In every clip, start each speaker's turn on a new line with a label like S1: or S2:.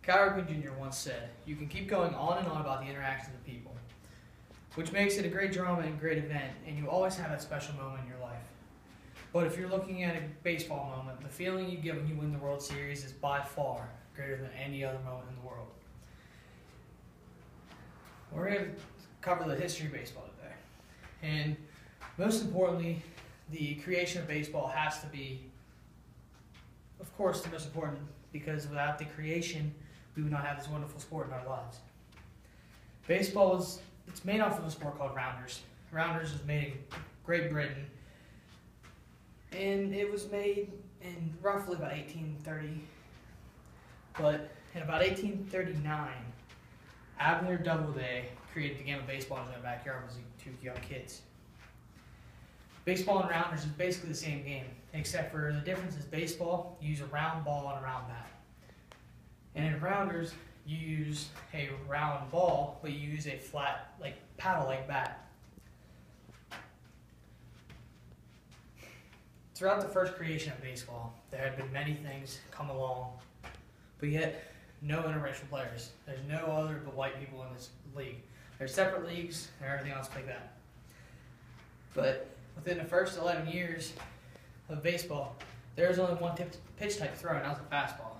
S1: Cal Ripken Jr. once said, "You can keep going on and on about the interactions of people, which makes it a great drama and great event, and you always have that special moment in your life. But if you're looking at a baseball moment, the feeling you get when you win the World Series is by far greater than any other moment in the world." We're going to cover the history of baseball today. And most importantly, the creation of baseball has to be, of course, the most important, because without the creation, we would not have this wonderful sport in our lives. Baseball it's made off of a sport called rounders. Rounders was made in Great Britain, and it was made in roughly about 1830. But in about 1839, Abner Doubleday created the game of baseball in his own backyard with two young kids. Baseball and rounders is basically the same game, except for the difference is baseball, you use a round ball and a round bat. And in rounders, you use a round ball, but you use a flat, paddle-like bat. Throughout the first creation of baseball, there had been many things come along, but yet no interracial players. There's no other but white people in this league. There's separate leagues and everything else like that. But within the first 11 years of baseball, there was only one pitch type thrown, and that was a fastball.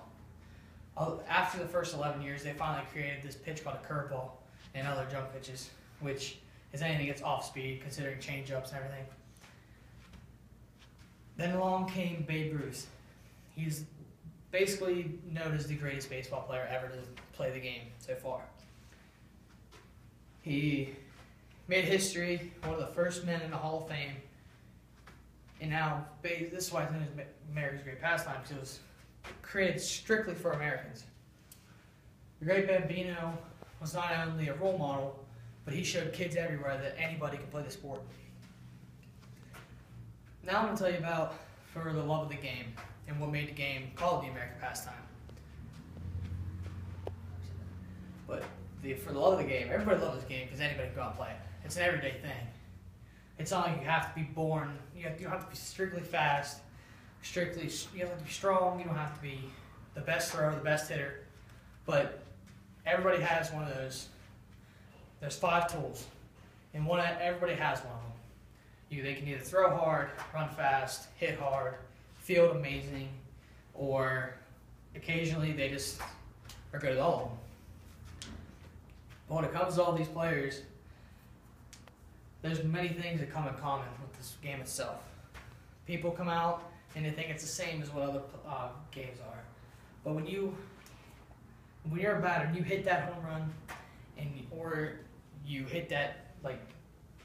S1: After the first 11 years, they finally created this pitch called a curveball and other jump pitches, which is anything that's off speed, considering change-ups and everything. Then along came Babe Ruth. He's basically known as the greatest baseball player ever to play the game so far. He made history, one of the first men in the Hall of Fame, and now this is why it's known as America's Great Pastime, because it was created strictly for Americans. The Great Bambino was not only a role model, but he showed kids everywhere that anybody can play the sport. Now I'm going to tell you about For the Love of the Game and what made the game called the American Pastime. But For the Love of the Game, everybody loves this game because anybody can go out and play it. It's an everyday thing. It's not like you have to be born, you don't have to be strictly fast, you have to be strong, you don't have to be the best thrower, the best hitter, but everybody has one of those. There's 5 tools, and everybody has one of them. They can either throw hard, run fast, hit hard, field amazing, or occasionally they just are good at all of them. But when it comes to all these players, there's many things that come in common with this game itself. People come out and they think it's the same as what other games are. But when you're a batter and you hit that home run, or you hit that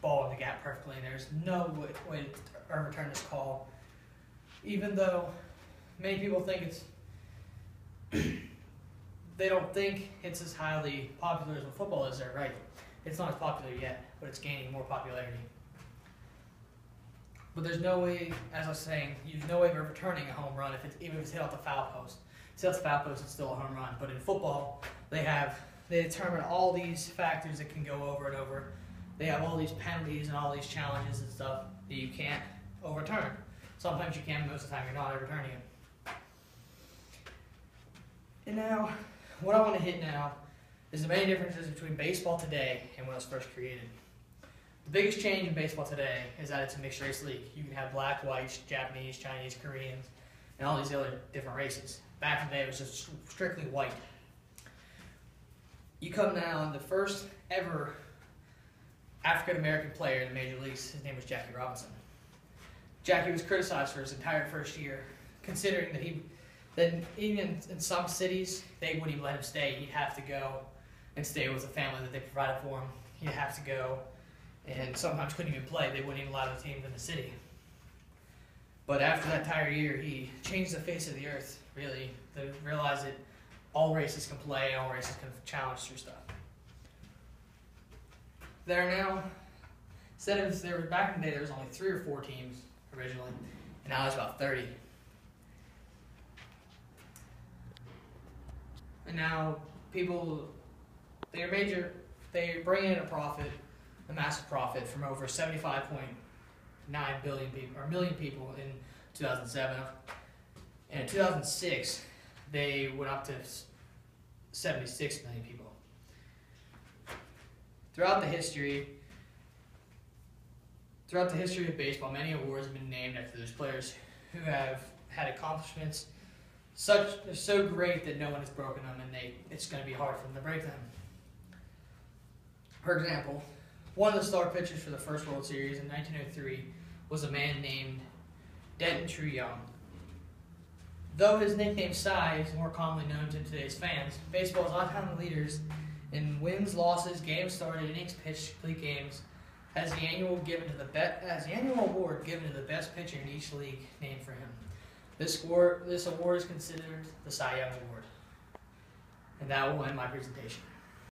S1: ball in the gap perfectly, and there's no way to overturn this call, even though many people think they don't think it's as highly popular as what football is. They're right. It's not as popular yet, but it's gaining more popularity. But there's no way, as I was saying, there's no way of overturning a home run even if it's hit off the foul post. If it's hit off the foul post, it's still a home run. But in football, they determine all these factors that can go over and over. They have all these penalties and all these challenges and stuff that you can't overturn. Sometimes you can, most of the time you're not overturning them. And now, what I want to hit now is the many differences between baseball today and when it was first created. The biggest change in baseball today is that it's a mixed race league. You can have black, whites, Japanese, Chinese, Koreans, and all these other different races. Back in the day, it was just strictly white. You come now, and the first ever African-American player in the major leagues, his name was Jackie Robinson. Jackie was criticized for his entire first year, considering that even in some cities, they wouldn't even let him stay. He'd have to go and stay with the family that they provided for him. He'd have to go, and sometimes couldn't even play. They wouldn't even allow the teams in the city. But after that entire year, he changed the face of the earth, really, to realize that all races can play, all races can challenge through stuff. There are now, back in the day, there was only 3 or 4 teams originally, and now there's about 30. And now people, they bring in a massive profit from over 75.9 million people in 2007. And in 2006, they went up to 76 million people. Throughout the history of baseball, many awards have been named after those players who have had accomplishments they're so great that no one has broken them, and it's going to be hard for them to break them. For example, one of the star pitchers for the first World Series in 1903 was a man named Denton True Young. Though his nickname Cy is more commonly known to today's fans, baseball's all-time leaders in wins, losses, games started, innings pitched, complete games, has the annual award given to the best pitcher in each league named for him. This award is considered the Cy Young Award. And that will end my presentation.